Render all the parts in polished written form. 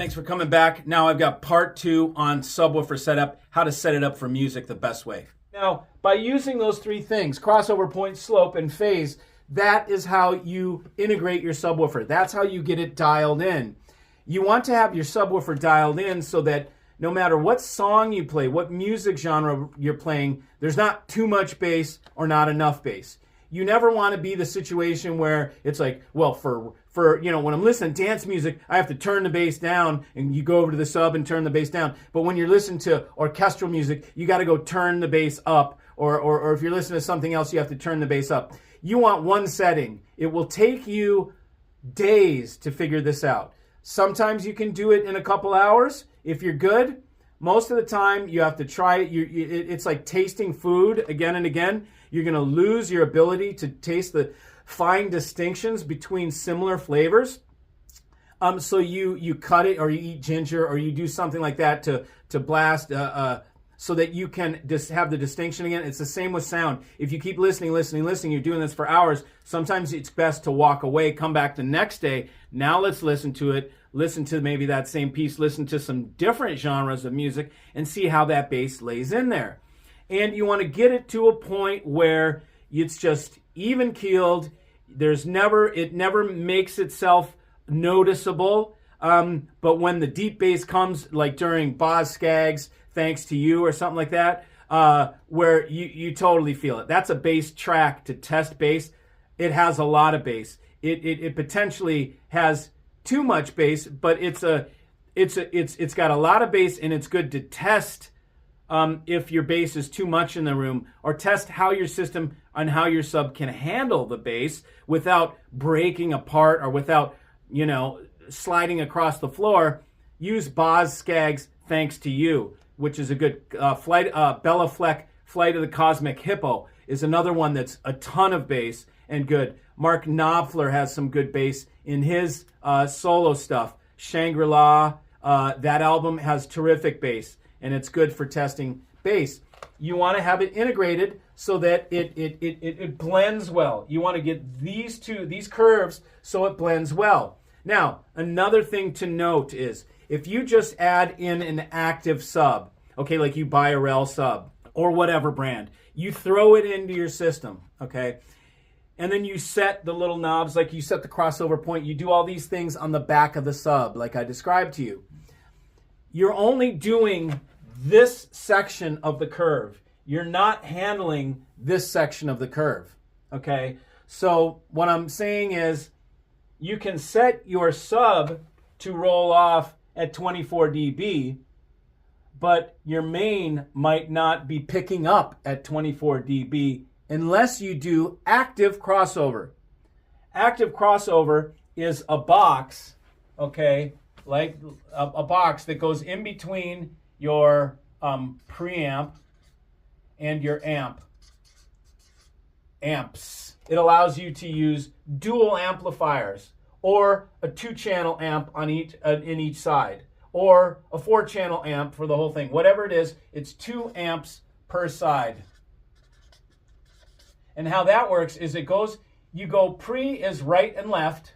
Thanks for coming back. Now I've got part 2 on subwoofer setup, how to set it up for music the best way. Now, by using those 3 things, crossover, point, slope, and phase, that is how you integrate your subwoofer. That's how you get it dialed in. You want to have your subwoofer dialed in so that no matter what song you play, what music genre you're playing, there's not too much bass or not enough bass. You never want to be the situation where it's like, well, for when I'm listening to dance music, I have to turn the bass down, and you go over to the sub and turn the bass down. But when you're listening to orchestral music, you got to go turn the bass up, or if you're listening to something else, you have to turn the bass up. You want one setting. It will take you days to figure this out. Sometimes you can do it in a couple hours if you're good. Most of the time, you have to try it. It's like tasting food again and again. You're going to lose your ability to taste the fine distinctions between similar flavors. So you cut it, or you eat ginger, or you do something like that to blast, so that you can just have the distinction again. It's the same with sound. If you keep listening, you're doing this for hours. Sometimes it's best to walk away, come back the next day. Now let's listen to it. Listen to maybe that same piece. Listen to some different genres of music and see how that bass lays in there. And you want to get it to a point where it's just even keeled. It never makes itself noticeable. But when the deep bass comes, like during Boz Scaggs, Thanks to You, or something like that, where you totally feel it. That's a bass track to test bass. It has a lot of bass. It potentially has too much bass, but it's got a lot of bass, and it's good to test if your bass is too much in the room, or test how your system and how your sub can handle the bass without breaking apart or without, sliding across the floor. Use Boz Scaggs' Thanks to You, which is a good Bella Fleck, Flight of the Cosmic Hippo is another one that's a ton of bass and good. Mark Knopfler has some good bass in his solo stuff. Shangri-La, that album has terrific bass, and it's good for testing bass. You want to have it integrated so that it blends well. You want to get these curves so it blends well. Now, another thing to note is if you just add in an active sub, okay, like you buy a Rel sub or whatever brand, you throw it into your system, okay, and then you set the little knobs, like you set the crossover point, you do all these things on the back of the sub, like I described to you. You're only doing this section of the curve. You're not handling this section of the curve, okay? So what I'm saying is you can set your sub to roll off at 24 dB, but your main might not be picking up at 24 dB unless you do active crossover. Active crossover is a box, okay, like a box that goes in between your preamp and your amps. It allows you to use dual amplifiers, or a 2-channel amp on in each side, or a 4-channel amp for the whole thing. Whatever it is, it's 2 amps per side. And how that works is you go pre is right and left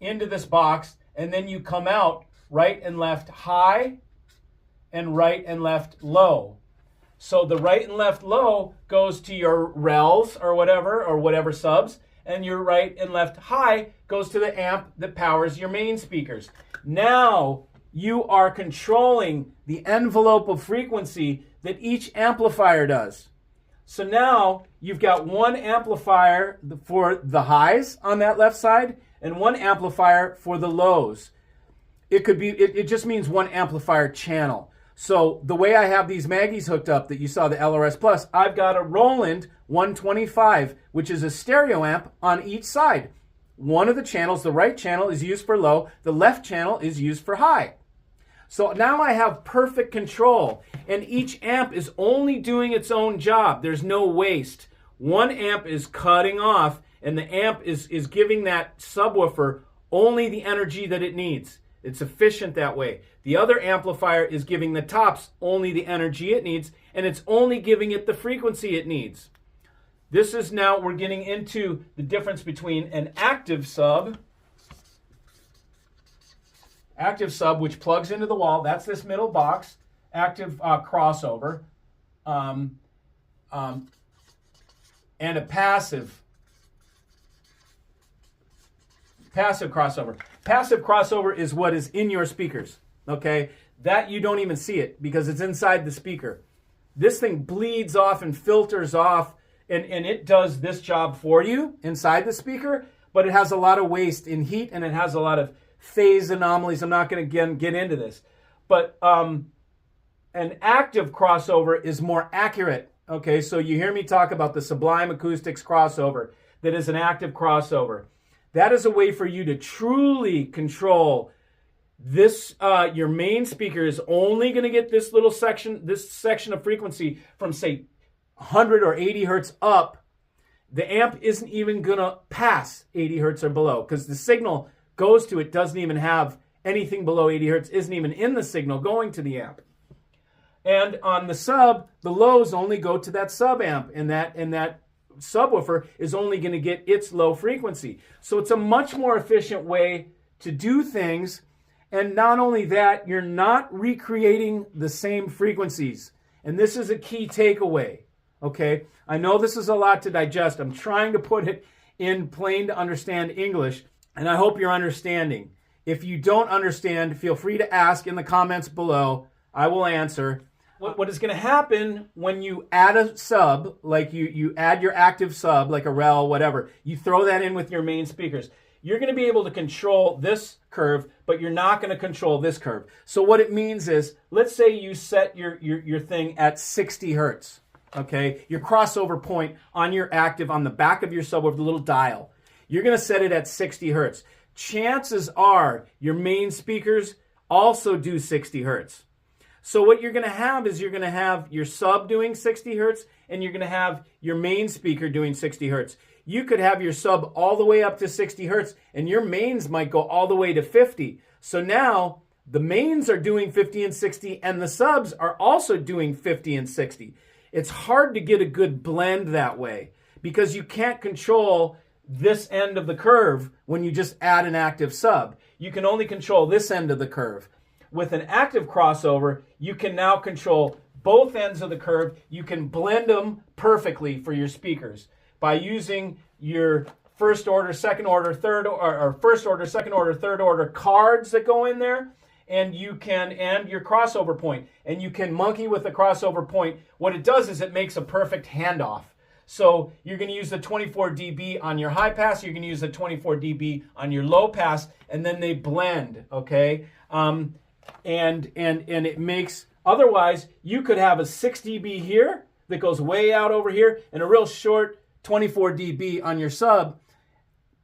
into this box, and then you come out right and left high and right and left low. So the right and left low goes to your Rels or whatever subs, and your right and left high goes to the amp that powers your main speakers. Now you are controlling the envelope of frequency that each amplifier does. So now you've got one amplifier for the highs on that left side and one amplifier for the lows. It just means one amplifier channel. So the way I have these Maggies hooked up that you saw, the LRS Plus, I've got a Roland 125, which is a stereo amp on each side. One of the channels, the right channel, is used for low. The left channel is used for high. So now I have perfect control, and each amp is only doing its own job. There's no waste. One amp is cutting off, and the amp is giving that subwoofer only the energy that it needs. It's efficient that way. The other amplifier is giving the tops only the energy it needs, and it's only giving it the frequency it needs. This is now, we're getting into the difference between an active sub active sub, which plugs into the wall. That's this middle box. Active crossover. And a passive crossover. Passive crossover is what is in your speakers, okay? That you don't even see it because it's inside the speaker. This thing bleeds off and filters off, and it does this job for you inside the speaker, but it has a lot of waste in heat, and it has a lot of phase anomalies. I'm not going to get into this. But an active crossover is more accurate, okay? So you hear me talk about the Sublime Acoustics crossover that is an active crossover. That is a way for you to truly control this. Your main speaker is only going to get this little section, this section of frequency from, say, 100 or 80 hertz up. The amp isn't even going to pass 80 hertz or below because the signal goes to it, doesn't even have anything below 80 hertz, isn't even in the signal going to the amp. And on the sub, the lows only go to that sub amp, and that subwoofer is only going to get its low frequency. So it's a much more efficient way to do things. And not only that, you're not recreating the same frequencies. And this is a key takeaway, okay? I know this is a lot to digest. I'm trying to put it in plain to understand English, and I hope you're understanding. If you don't understand, feel free to ask in the comments below. I will answer. What is going to happen when you add a sub, like you add your active sub, like a rel, whatever, you throw that in with your main speakers, you're going to be able to control this curve, but you're not going to control this curve. So what it means is, let's say you set your thing at 60 hertz, okay? Your crossover point on your active, on the back of your subwoofer, the little dial. You're going to set it at 60 hertz. Chances are your main speakers also do 60 hertz. So what you're going to have is you're going to have your sub doing 60 hertz and you're going to have your main speaker doing 60 hertz. You could have your sub all the way up to 60 hertz and your mains might go all the way to 50. So now the mains are doing 50 and 60 and the subs are also doing 50 and 60. It's hard to get a good blend that way because you can't control this end of the curve when you just add an active sub. You can only control this end of the curve. With an active crossover, you can now control both ends of the curve. You can blend them perfectly for your speakers by using your first order, second order, third or first order, second order, third order cards that go in there, and you can and your crossover point, and you can monkey with the crossover point. What it does is it makes a perfect handoff. So you're going to use the 24 dB on your high pass, you're going to use the 24 dB on your low pass, and then they blend, okay? And it makes, otherwise you could have a 6 dB here that goes way out over here and a real short 24 dB on your sub.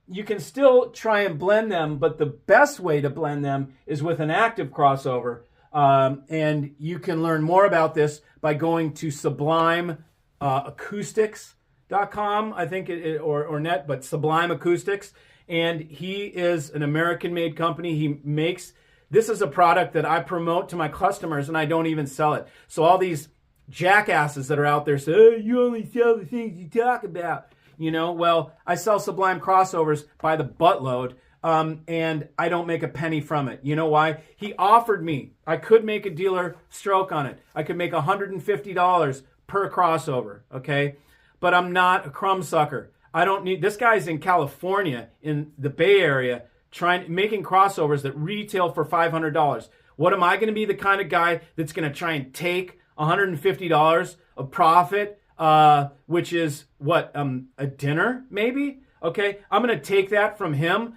You can still try and blend them, but the best way to blend them is with an active crossover. And you can learn more about this by going to sublimeacoustics.com, I think, or net, but Sublime Acoustics. And he is an American-made company. He makes, this is a product that I promote to my customers and I don't even sell it. So all these jackasses that are out there say, oh, you only sell the things you talk about. You know, well, I sell Sublime crossovers by the buttload, and I don't make a penny from it. You know why? He offered me, I could make a dealer stroke on it. I could make $150 per crossover, okay? But I'm not a crumb sucker. I don't need, this guy's in California, in the Bay Area, making crossovers that retail for $500. What am I going to be the kind of guy that's going to try and take $150 of profit, which is what, a dinner maybe? Okay, I'm going to take that from him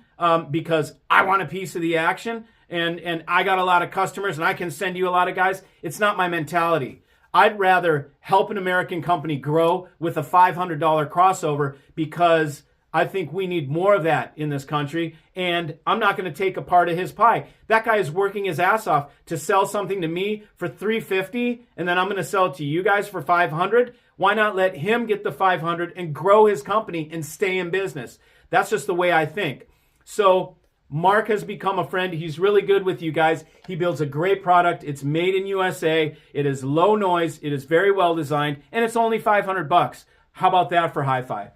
because I want a piece of the action and I got a lot of customers and I can send you a lot of guys. It's not my mentality. I'd rather help an American company grow with a $500 crossover because I think we need more of that in this country, and I'm not going to take a part of his pie. That guy is working his ass off to sell something to me for $350, and then I'm going to sell it to you guys for $500. Why not let him get the $500 and grow his company and stay in business? That's just the way I think. So Mark has become a friend. He's really good with you guys. He builds a great product. It's made in USA. It is low noise. It is very well designed, and it's only $500. How about that for hi-fi?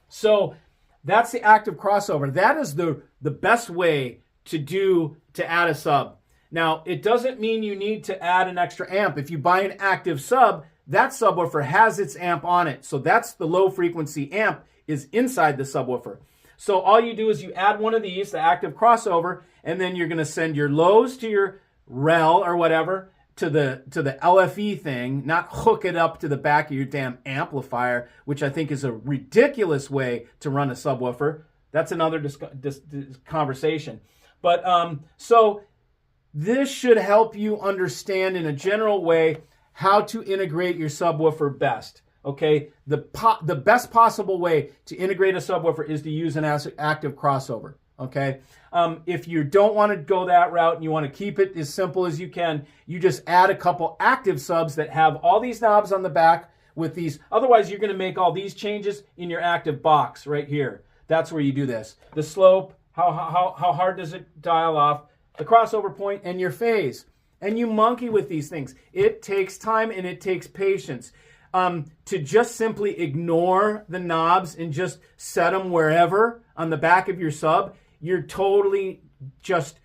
So that's the active crossover. That is the best way to add a sub. Now, it doesn't mean you need to add an extra amp. If you buy an active sub, that subwoofer has its amp on it. So that's the low frequency amp is inside the subwoofer. So all you do is you add one of these, the active crossover, and then you're going to send your lows to your rel or whatever to the LFE thing, not hook it up to the back of your damn amplifier, which I think is a ridiculous way to run a subwoofer. That's another conversation. But so this should help you understand in a general way how to integrate your subwoofer best. Okay, the best possible way to integrate a subwoofer is to use an active crossover. Okay, if you don't want to go that route and you want to keep it as simple as you can, you just add a couple active subs that have all these knobs on the back with these. Otherwise, you're going to make all these changes in your active box right here. That's where you do this. The slope, how hard does it dial off, the crossover point, and your phase. And you monkey with these things. It takes time and it takes patience. To just simply ignore the knobs and just set them wherever on the back of your sub, you're totally just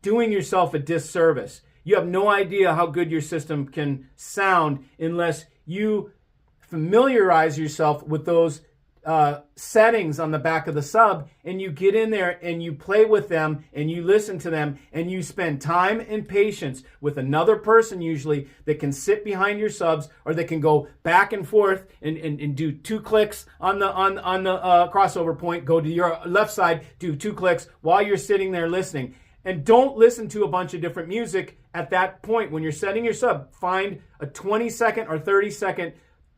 doing yourself a disservice. You have no idea how good your system can sound unless you familiarize yourself with those settings on the back of the sub, and you get in there and you play with them and you listen to them and you spend time and patience with another person usually that can sit behind your subs or that can go back and forth and do 2 clicks on the crossover point, go to your left side, do 2 clicks while you're sitting there listening. And don't listen to a bunch of different music at that point. When you're setting your sub, find a 20-second or 30-second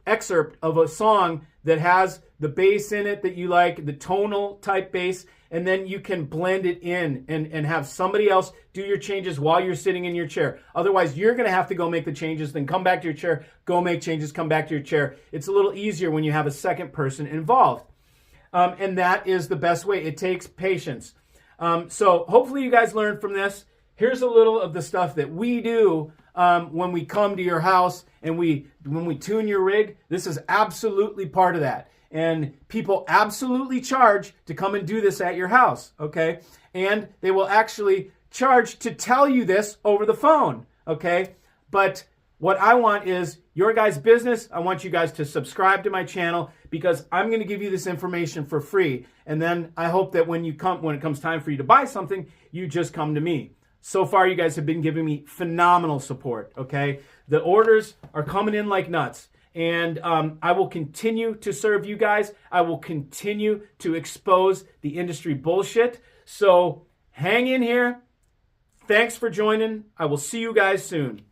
excerpt of a song that has the bass in it that you like, the tonal type bass, and then you can blend it in and have somebody else do your changes while you're sitting in your chair. Otherwise, you're going to have to go make the changes, then come back to your chair, go make changes, come back to your chair. It's a little easier when you have a second person involved. And that is the best way. It takes patience. So hopefully you guys learned from this. Here's a little of the stuff that we do when we come to your house and when we tune your rig. This is absolutely part of that. And people absolutely charge to come and do this at your house, okay? And they will actually charge to tell you this over the phone, okay? But what I want is your guys' business. I want you guys to subscribe to my channel because I'm going to give you this information for free. And then I hope that when it comes time for you to buy something, you just come to me. So far, you guys have been giving me phenomenal support, okay? The orders are coming in like nuts. And I will continue to serve you guys. I will continue to expose the industry bullshit. So hang in here. Thanks for joining. I will see you guys soon.